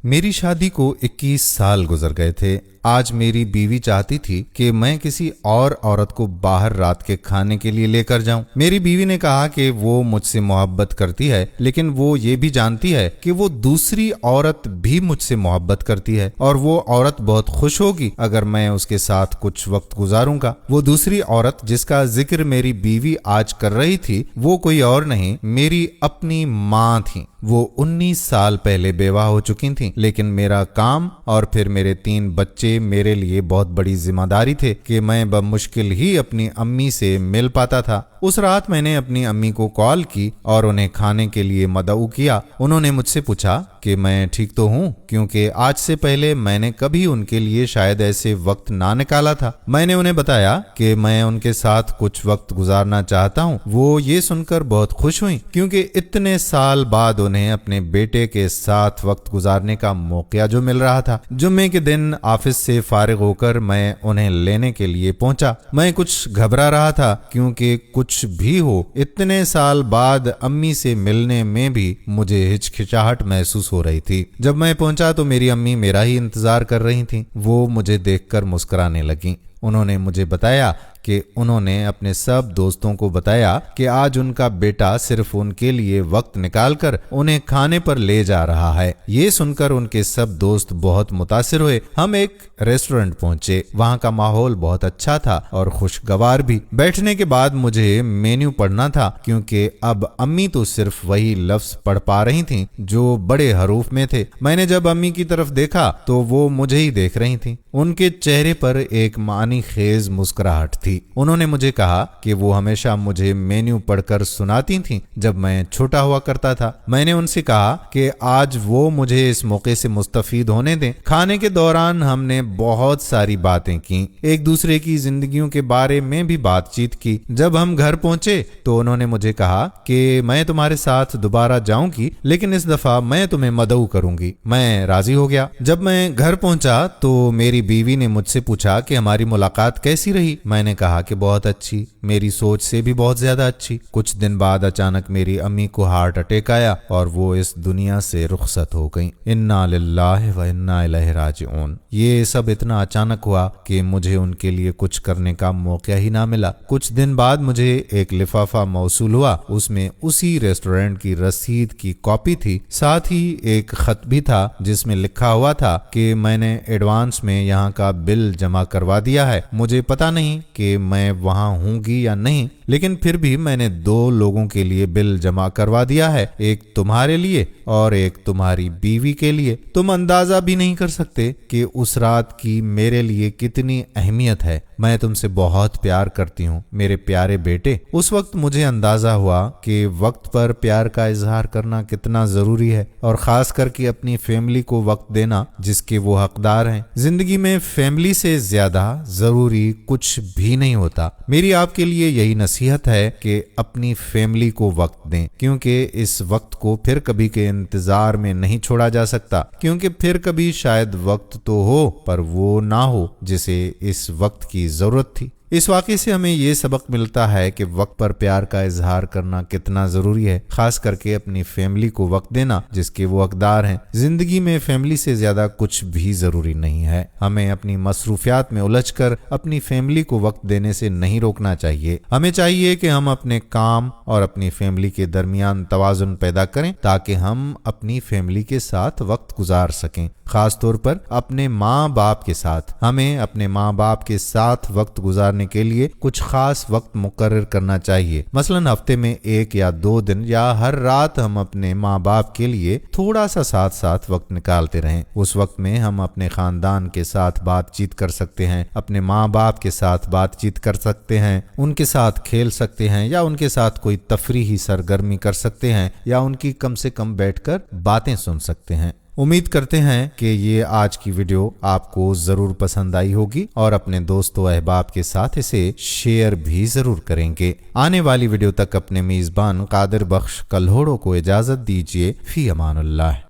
मेरी शादी को 21 साल गुजर गए थे। आज मेरी बीवी चाहती थी कि मैं किसी और औरत को बाहर रात के खाने के लिए लेकर जाऊं। मेरी बीवी ने कहा कि वो मुझसे मोहब्बत करती है, लेकिन वो ये भी जानती है कि वो दूसरी औरत भी मुझसे मोहब्बत करती है और वो औरत बहुत खुश होगी अगर मैं उसके साथ कुछ वक्त गुजारूंगा। वो दूसरी औरत जिसका जिक्र मेरी बीवी आज कर रही थी, वो कोई और नहीं, मेरी अपनी माँ थी। वो 19 साल पहले बेवा हो चुकी थीं, लेकिन मेरा काम और फिर मेरे 3 बच्चे मेरे लिए बहुत बड़ी जिम्मेदारी थे कि मैं बमुश्किल ही अपनी अम्मी से मिल पाता था। उस रात मैंने अपनी अम्मी को कॉल की और उन्हें खाने के लिए मदऊ किया। उन्होंने मुझसे पूछा कि मैं ठीक तो हूँ, क्योंकि आज से पहले मैंने कभी उनके लिए शायद ऐसे वक्त ना निकाला था। मैंने उन्हें बताया कि मैं उनके साथ कुछ वक्त गुजारना चाहता हूँ। वो ये सुनकर बहुत खुश हुई, क्योंकि इतने साल बाद उन्हें अपने बेटे के साथ वक्त गुजारने का मौका जो मिल रहा था। जुम्मे के दिन ऑफिस से फारिग होकर मैं उन्हें लेने के लिए पहुंचा। मैं कुछ घबरा रहा था, क्योंकि कुछ भी हो इतने साल बाद अम्मी से मिलने में भी मुझे हिचकिचाहट महसूस हो रही थी। जब मैं पहुंचा तो मेरी अम्मी मेरा ही इंतजार कर रही थीं। वो मुझे देखकर मुस्कुराने लगीं। उन्होंने मुझे बताया कि उन्होंने अपने सब दोस्तों को बताया कि आज उनका बेटा सिर्फ उनके लिए वक्त निकालकर उन्हें खाने पर ले जा रहा है। ये सुनकर उनके सब दोस्त बहुत मुतासिर हुए। हम एक रेस्टोरेंट पहुंचे। वहां का माहौल बहुत अच्छा था और खुशगवार भी। बैठने के बाद मुझे मेन्यू पढ़ना था, क्योंकि अब अम्मी तो सिर्फ वही लफ्ज पढ़ पा रही थीं जो बड़े हरूफ में थे। मैंने जब अम्मी की तरफ देखा तो वो मुझे ही देख रही थीं। उनके चेहरे पर एक मानी खेज मुस्कुराहट थी। उन्होंने मुझे कहा कि वो हमेशा मुझे मेन्यू पढ़कर सुनाती थीं जब मैं छोटा हुआ करता था। मैंने उनसे कहा कि आज वो मुझे इस मौके से मुस्तफीद होने दें। खाने के दौरान हमने बहुत सारी बातें की, एक दूसरे की जिंदगियों के बारे में भी बातचीत की। जब हम घर पहुंचे तो उन्होंने मुझे कहा कि मैं तुम्हारे साथ दोबारा जाऊंगी, लेकिन इस दफा मैं तुम्हें मदऊ करूंगी। मैं राजी हो गया। जब मैं घर पहुंचा तो मेरी बीवी ने मुझसे पूछा कि हमारी मुलाकात कैसी रही। मैंने कहा कि बहुत अच्छी, मेरी सोच से भी बहुत ज्यादा अच्छी। कुछ दिन बाद अचानक मेरी अम्मी को हार्ट अटैक आया और वो इस दुनिया से रुखसत हो गईं। इन्ना लिल्लाहि व इन्ना इलैहि राजिऊन। ये सब इतना अचानक हुआ कि मुझे उनके लिए कुछ करने का मौका ही ना मिला। कुछ दिन बाद मुझे एक लिफाफा मौसूल हुआ। उसमें उसी रेस्टोरेंट की रसीद की कॉपी थी। साथ ही एक खत भी था जिसमें लिखा हुआ था कि मैंने एडवांस में यहाँ का बिल जमा करवा दिया है। मुझे पता नहीं कि मैं वहां हूंगी या नहीं, लेकिन फिर भी मैंने 2 लोगों के लिए बिल जमा करवा दिया है, एक तुम्हारे लिए और एक तुम्हारी बीवी के लिए। तुम अंदाजा भी नहीं कर सकते कि उस रात की मेरे लिए कितनी अहमियत है। मैं तुमसे बहुत प्यार करती हूँ मेरे प्यारे बेटे। उस वक्त मुझे अंदाजा हुआ कि वक्त पर प्यार का इजहार करना कितना जरूरी है, और खास करके अपनी फैमिली को वक्त देना जिसके वो हकदार हैं। जिंदगी में फैमिली से ज्यादा जरूरी कुछ भी नहीं होता। मेरी आपके लिए यही नसीहत है कि अपनी फैमिली को वक्त दें, क्योंकि इस वक्त को फिर कभी के इंतजार में नहीं छोड़ा जा सकता। क्योंकि फिर कभी शायद वक्त तो हो पर वो ना हो जिसे इस वक्त की जरूरत थी। इस वाक़े से हमें ये सबक मिलता है कि वक्त पर प्यार का इजहार करना कितना जरूरी है, खास करके अपनी फैमिली को वक्त देना जिसके वो हकदार हैं। जिंदगी में फैमिली से ज्यादा कुछ भी जरूरी नहीं है। हमें अपनी मसरूफियात में उलझकर अपनी फैमिली को वक्त देने से नहीं रोकना चाहिए। हमें चाहिए कि हम अपने काम और अपनी फैमिली के दरमियान तवाजुन पैदा करें, ताकि हम अपनी फैमिली के साथ वक्त गुजार सकें। खास तौर पर अपने माँ बाप के साथ। हमें अपने माँ बाप के साथ वक्त गुजारने के लिए कुछ खास वक्त मुकर्रर करना चाहिए। मसलन हफ्ते में 1 या 2 दिन या हर रात हम अपने माँ बाप के लिए थोड़ा सा साथ साथ वक्त निकालते रहें। उस वक्त में हम अपने खानदान के साथ बातचीत कर सकते हैं, अपने माँ बाप के साथ बातचीत कर सकते हैं, उनके साथ खेल सकते हैं या उनके साथ कोई तफरीही सरगर्मी कर सकते हैं, या उनकी कम से कम बैठकर बातें सुन सकते हैं। उम्मीद करते हैं कि ये आज की वीडियो आपको जरूर पसंद आई होगी और अपने दोस्तों अहबाब के साथ इसे शेयर भी जरूर करेंगे। आने वाली वीडियो तक अपने मेजबान कादिर बख्श कल्होड़ो को इजाजत दीजिए। फी अमानुल्लाह।